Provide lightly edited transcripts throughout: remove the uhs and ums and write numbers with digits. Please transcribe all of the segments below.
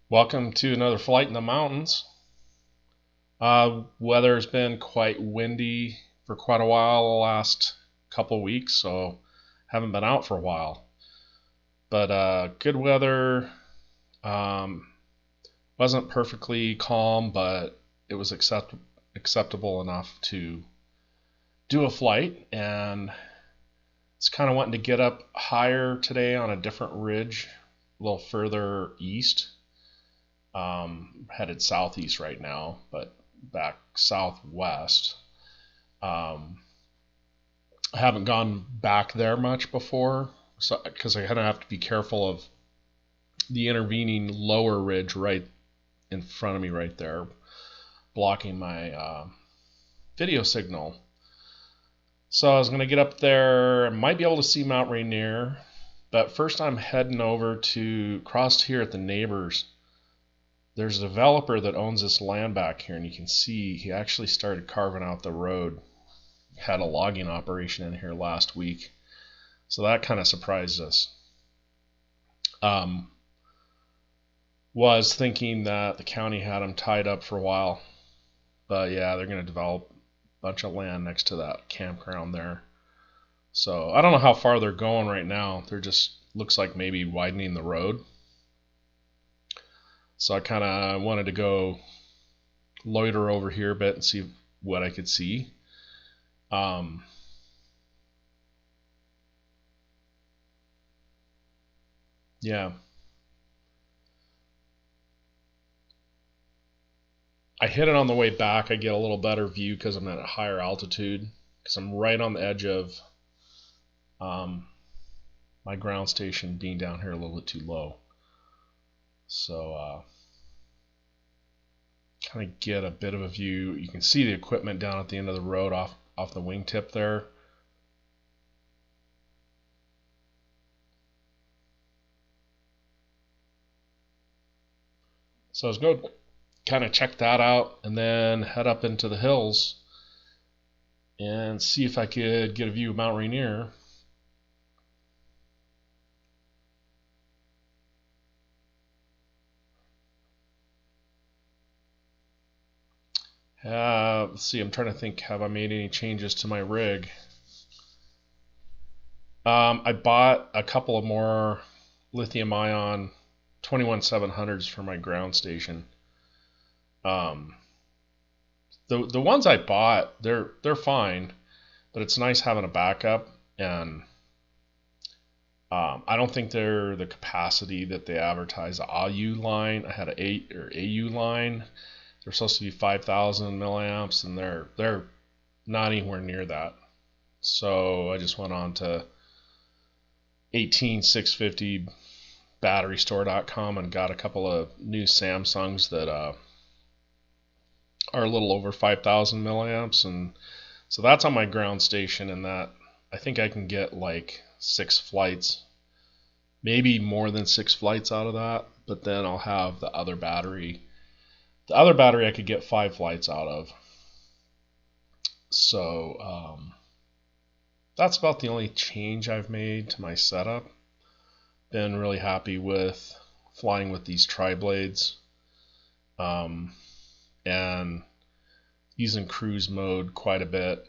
Welcome to another flight in the mountains. Weather's been quite windy for quite a while the last couple weeks, so haven't been out for a while. But good weather. Wasn't perfectly calm, but it was acceptable enough to do a flight, and it's kind of wanting to get up higher today on a different ridge, a little further east. Headed southeast right now, but back southwest. I haven't gone back there much before, so because I kind of have to be careful of the intervening lower ridge right in front of me right there, blocking my video signal. So I was going to get up there. I might be able to see Mount Rainier, but first I'm heading over to cross here at the neighbors. There's a developer that owns this land back here, and you can see he actually started carving out the road. Had a logging operation in here last week, so that kind of surprised us. Was thinking that the county had them tied up for a while, but yeah, they're going to develop a bunch of land next to that campground there. So I don't know how far they're going right now. They're just looks like maybe widening the road. So I kind of wanted to go loiter over here a bit and see what I could see. Yeah. I hit it on the way back. I get a little better view because I'm at a higher altitude, because I'm right on the edge of my ground station being down here a little bit too low. So kind of get a bit of a view. You can see the equipment down at the end of the road off the wingtip there. So I was going to kind of check that out and then head up into the hills and see if I could get a view of Mount Rainier. Let's see, I'm trying to think, have I made any changes to my rig? I bought a couple of more lithium ion 21700s for my ground station. The ones I bought, they're fine, but it's nice having a backup, and I don't think they're the capacity that they advertise. The AU line, I had an AU line. They're supposed to be 5,000 milliamps, and they're not anywhere near that. So I just went on to 18650 batterystore.com and got a couple of new Samsungs that are a little over 5,000 milliamps, and so that's on my ground station, and that I think I can get like 6 flights, maybe more than 6 flights out of that. But then I'll have the other battery. The other battery I could get 5 flights out of. So that's about the only change I've made to my setup. Been really happy with flying with these tri-blades, and using cruise mode quite a bit.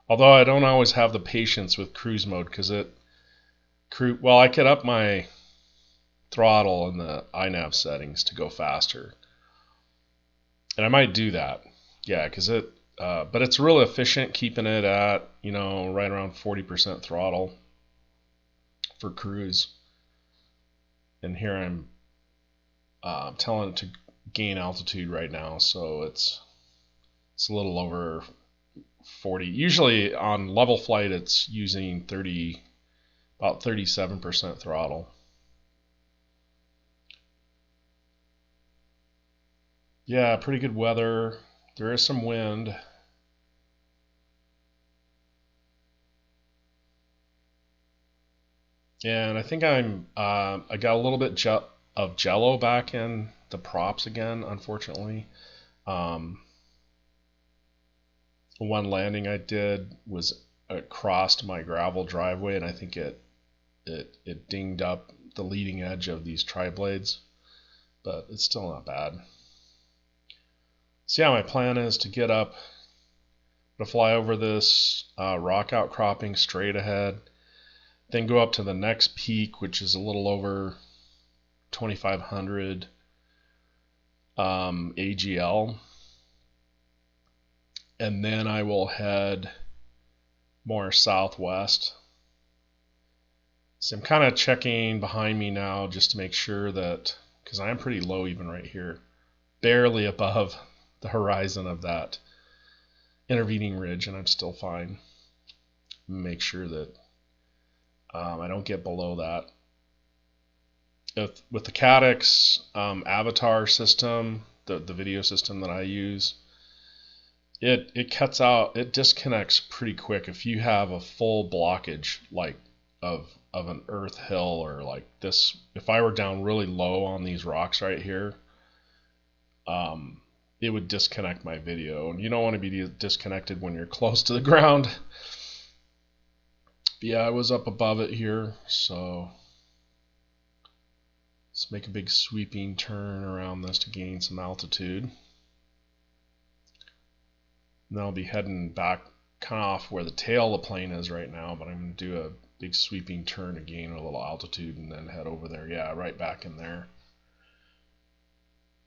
Although I don't always have the patience with cruise mode, because I could up my throttle in the iNav settings to go faster. And I might do that, yeah, because but it's real efficient keeping it at, right around 40% throttle for cruise. And here I'm telling it to gain altitude right now, so it's a little over 40. Usually on level flight, it's using about 37% throttle. Yeah, pretty good weather. There is some wind. And I think I got a little bit of jello back in the props again, unfortunately. One landing I did was across my gravel driveway, and I think it dinged up the leading edge of these tri-blades. but it's still not bad. So yeah, my plan is to get up, to fly over this rock outcropping straight ahead, then go up to the next peak, which is a little over 2,500 AGL, and then I will head more southwest. So I'm kind of checking behind me now just to make sure that, because I am pretty low even right here, barely above the horizon of that intervening ridge, and I'm still fine. Make sure that I don't get below that. With the Caddx Avatar system, the video system that I use, it cuts out, it disconnects pretty quick if you have a full blockage like of an earth hill, or like this. If I were down really low on these rocks right here, it would disconnect my video, and you don't want to be disconnected when you're close to the ground. But yeah, I was up above it here, so let's make a big sweeping turn around this to gain some altitude. And then I'll be heading back kind of off where the tail of the plane is right now, but I'm going to do a big sweeping turn to gain a little altitude and then head over there. Yeah, right back in there.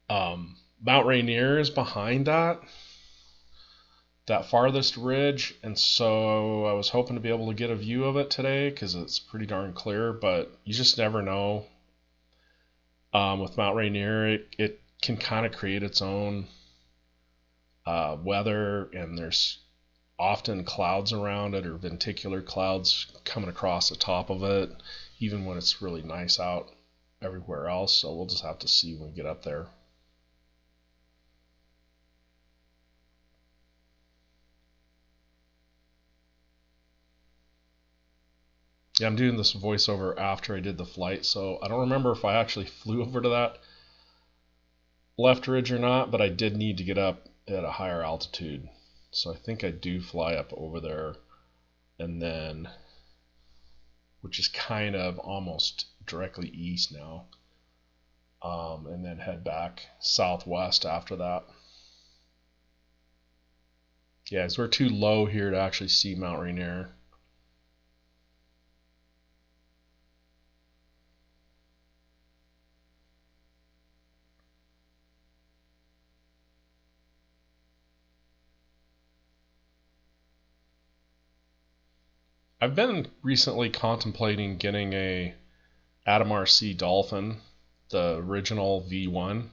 Mount Rainier is behind that farthest ridge, and so I was hoping to be able to get a view of it today because it's pretty darn clear, but you just never know. With Mount Rainier, it can kind of create its own weather, and there's often clouds around it, or venticular clouds coming across the top of it, even when it's really nice out everywhere else. So we'll just have to see when we get up there. Yeah, I'm doing this voiceover after I did the flight, so I don't remember if I actually flew over to that left ridge or not, but I did need to get up at a higher altitude. So I think I do fly up over there, and then, which is kind of almost directly east now, and then head back southwest after that. Yeah, because we're too low here to actually see Mount Rainier. I've been recently contemplating getting a AtomRc Dolphin, the original V1.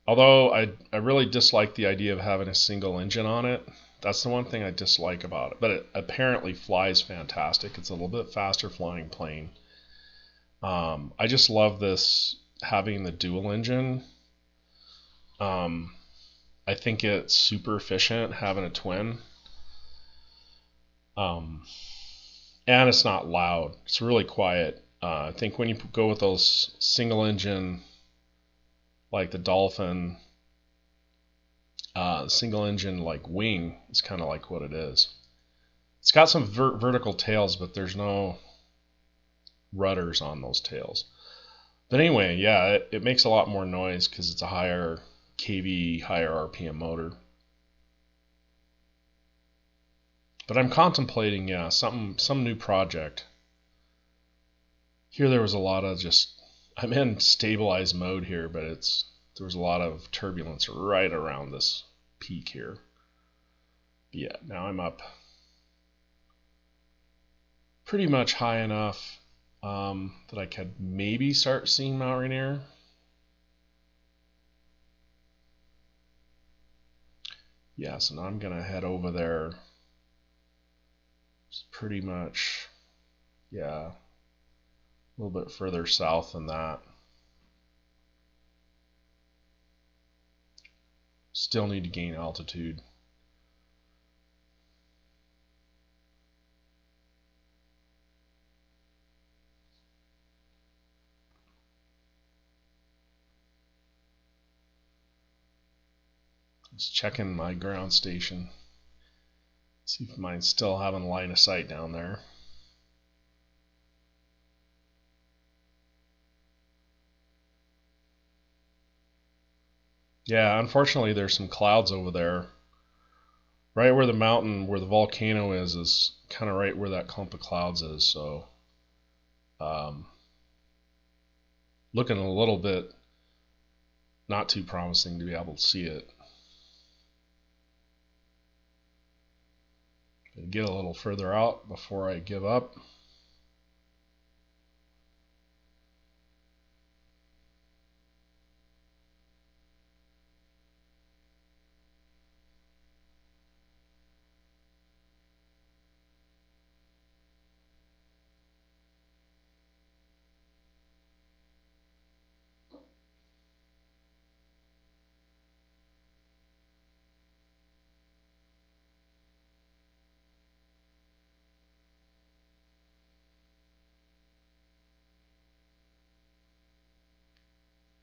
Although I really dislike the idea of having a single engine on it. That's the one thing I dislike about it. But it apparently flies fantastic. It's a little bit faster flying plane. I just love this, having the dual engine. I think it's super efficient having a twin. And it's not loud. It's really quiet. I think when you go with those single engine, like the Dolphin, single engine like wing, it's kind of like what it is. It's got some vertical tails, but there's no rudders on those tails. But anyway, yeah, it makes a lot more noise because it's a higher kV, higher RPM motor. But I'm contemplating, yeah, some new project. Here there was a lot of I'm in stabilized mode here, but there was a lot of turbulence right around this peak here. But yeah, now I'm up pretty much high enough that I could maybe start seeing Mount Rainier. Yeah, so now I'm gonna head over there. It's pretty much, yeah, a little bit further south than that. Still need to gain altitude. Just checking my ground station. See if mine's still having line of sight down there. Yeah, unfortunately there's some clouds over there. Right where the mountain, where the volcano is kind of right where that clump of clouds is, so looking a little bit not too promising to be able to see it. Get a little further out before I give up.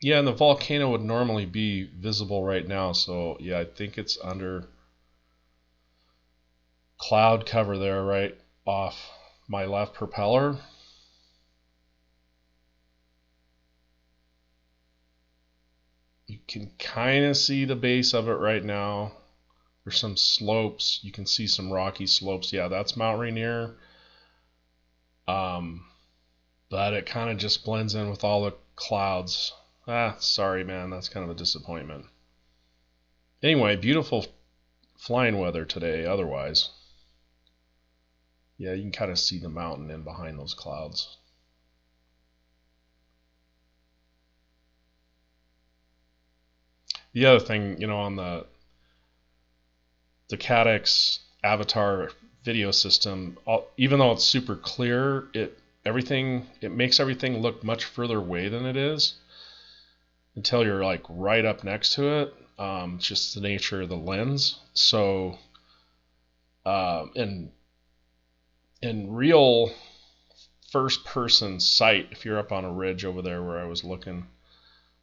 Yeah, and the volcano would normally be visible right now, so yeah, I think it's under cloud cover there right off my left propeller. You can kind of see the base of it right now. There's some slopes. You can see some rocky slopes. Yeah, that's Mount Rainier. But it kind of just blends in with all the clouds. Sorry, man. That's kind of a disappointment. Anyway, beautiful flying weather today otherwise. Yeah, you can kind of see the mountain in behind those clouds. The other thing, you know, on the Caddx Avatar video system, even though it's super clear, it makes everything look much further away than it is until you're like right up next to it. It's just the nature of the lens. So in real first person sight, if you're up on a ridge over there where I was looking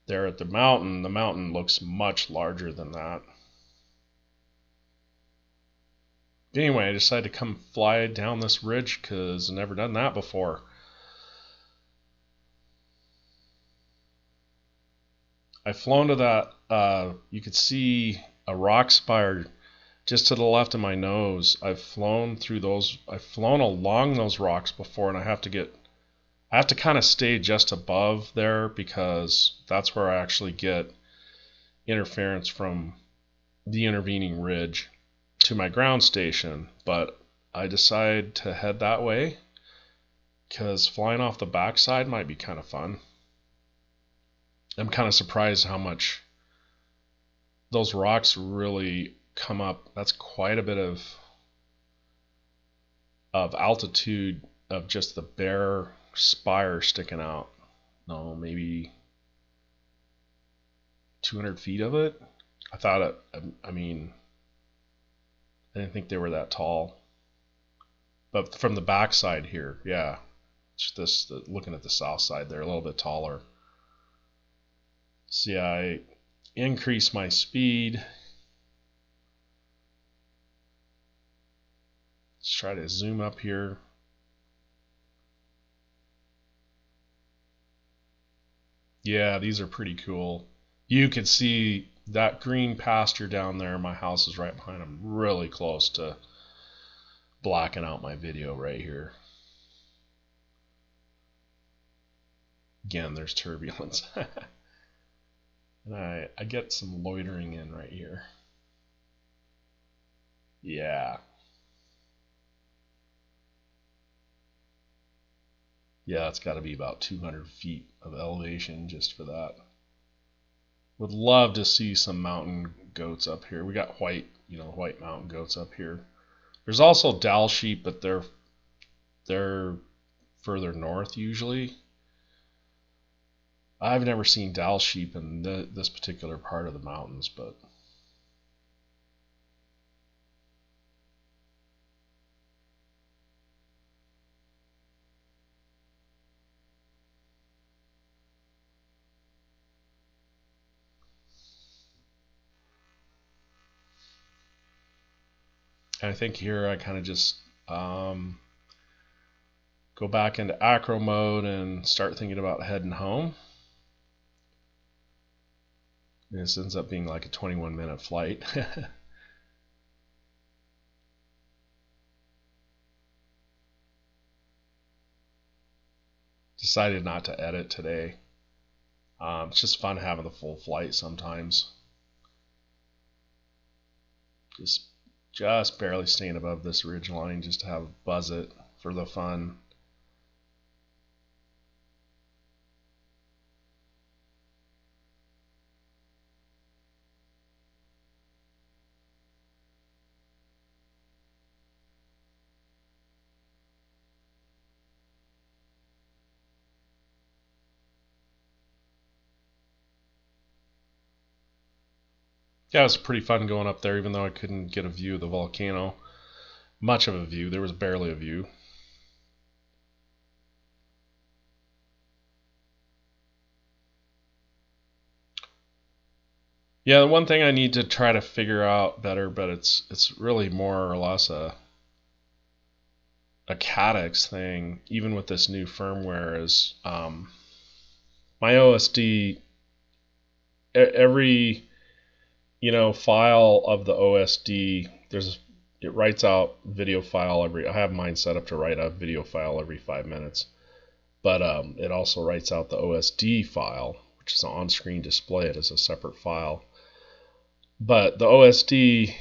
there at the mountain looks much larger than that. Anyway, I decided to come fly down this ridge because I've never done that before. I've flown to that, you could see a rock spire just to the left of my nose. I've flown along those rocks before, and I have to kind of stay just above there because that's where I actually get interference from the intervening ridge to my ground station. But I decided to head that way because flying off the backside might be kind of fun. I'm kind of surprised how much those rocks really come up. That's quite a bit of altitude of just the bare spire sticking out. No, maybe 200 feet of it. I didn't think they were that tall. But from the backside here, yeah, looking at the south side, they're a little bit taller. So yeah, I increase my speed. Let's try to zoom up here. Yeah, these are pretty cool. You can see that green pasture down there. My house is right behind them, really close to blacking out my video right here. Again, there's turbulence. And I get some loitering in right here. Yeah. Yeah, it's got to be about 200 feet of elevation just for that. Would love to see some mountain goats up here. We got white mountain goats up here. There's also Dall sheep, but they're further north usually. I've never seen Dall sheep in this particular part of the mountains, but I think here I kind of just go back into acro mode and start thinking about heading home. This ends up being like a 21-minute flight. Decided not to edit today. It's just fun having the full flight sometimes. Just barely staying above this ridge line just to have buzz it for the fun. Yeah, it was pretty fun going up there, even though I couldn't get a view of the volcano. Much of a view. There was barely a view. Yeah, the one thing I need to try to figure out better, but it's really more or less a Caddx thing, even with this new firmware, is my OSD, every file of the OSD, it writes out video file I have mine set up to write a video file every 5 minutes, but it also writes out the OSD file, which is an on-screen display. It is a separate file, but the OSD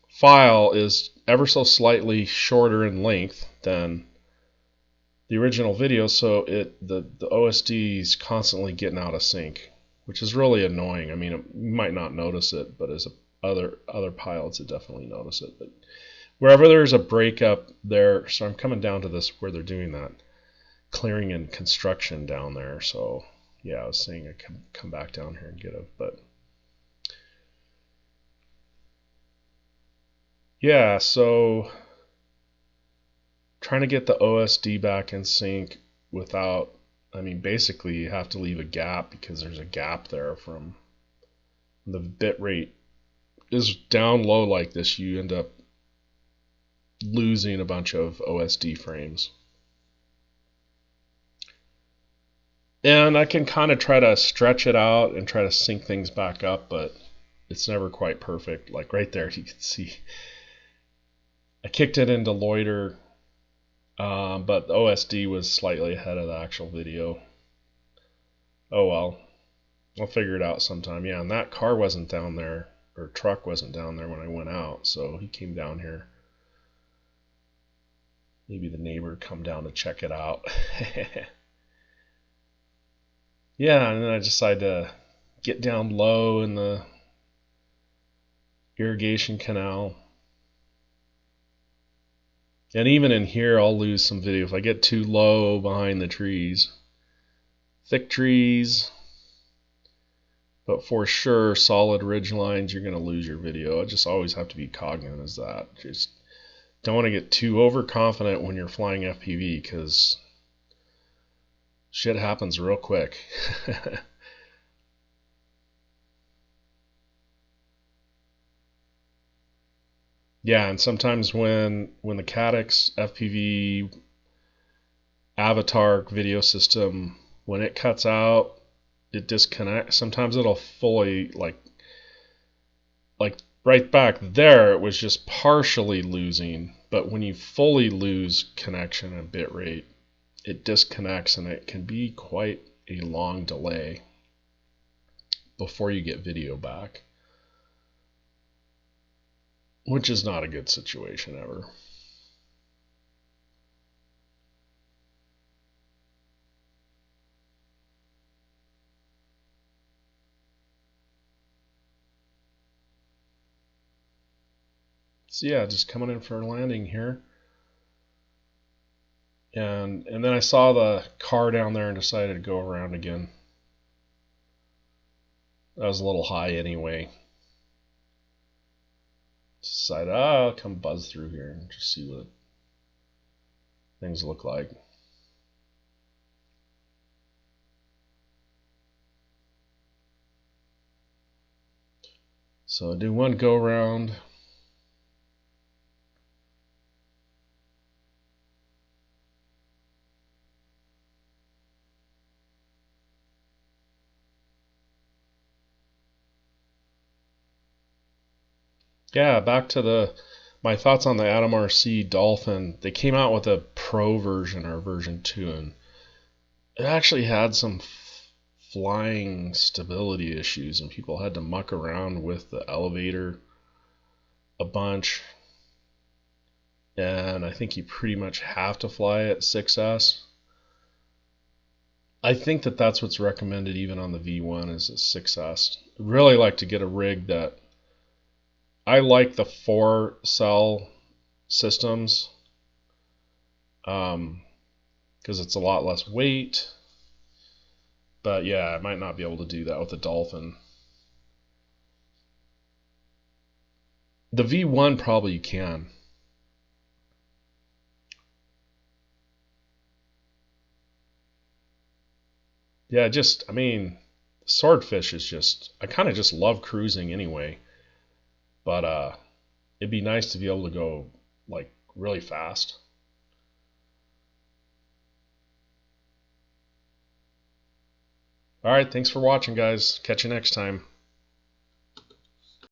file is ever so slightly shorter in length than the original video, so the OSD is constantly getting out of sync, which is really annoying. I mean, you might not notice it, but as other pilots, it definitely notice it. But wherever there's a breakup there, so I'm coming down to this where they're doing that clearing and construction down there. So yeah, I was saying I can come back down here and get it, but yeah, so trying to get the OSD back in sync without, I mean, basically you have to leave a gap because there's a gap there from the bit rate is down low like this. You end up losing a bunch of OSD frames. And I can kind of try to stretch it out and try to sync things back up, but it's never quite perfect. Like right there, you can see I kicked it into loiter, but the OSD was slightly ahead of the actual video. Oh well, I'll figure it out sometime. Yeah, and that car wasn't down there, or truck wasn't down there when I went out, so he came down here. Maybe the neighbor come down to check it out. Yeah, and then I decided to get down low in the irrigation canal. And even in here, I'll lose some video if I get too low behind the trees. Thick trees, but for sure, solid ridge lines, you're going to lose your video. I just always have to be cognizant of that. Just don't want to get too overconfident when you're flying FPV, because shit happens real quick. Yeah, and sometimes when the Caddx FPV Avatar video system, when it cuts out, it disconnects. Sometimes it'll fully, like right back there, it was just partially losing, but when you fully lose connection and bit rate, it disconnects, and it can be quite a long delay before you get video back, which is not a good situation ever. So yeah, just coming in for a landing here. And then I saw the car down there and decided to go around again. That was a little high anyway. Decided, I'll come buzz through here and just see what things look like. So I do one go around. Yeah, back to my thoughts on the AtomRc Dolphin. They came out with a Pro version, or version 2, and it actually had some flying stability issues, and people had to muck around with the elevator a bunch. And I think you pretty much have to fly at 6S. I think that that's what's recommended even on the V1 is a 6S. I'd really like to get a rig that, I like the 4-cell systems because it's a lot less weight. But yeah, I might not be able to do that with the Dolphin. The V1 probably you can. Yeah, I mean, Swordfish is just, I kind of just love cruising anyway. But it'd be nice to be able to go like really fast. All right, thanks for watching, guys. Catch you next time.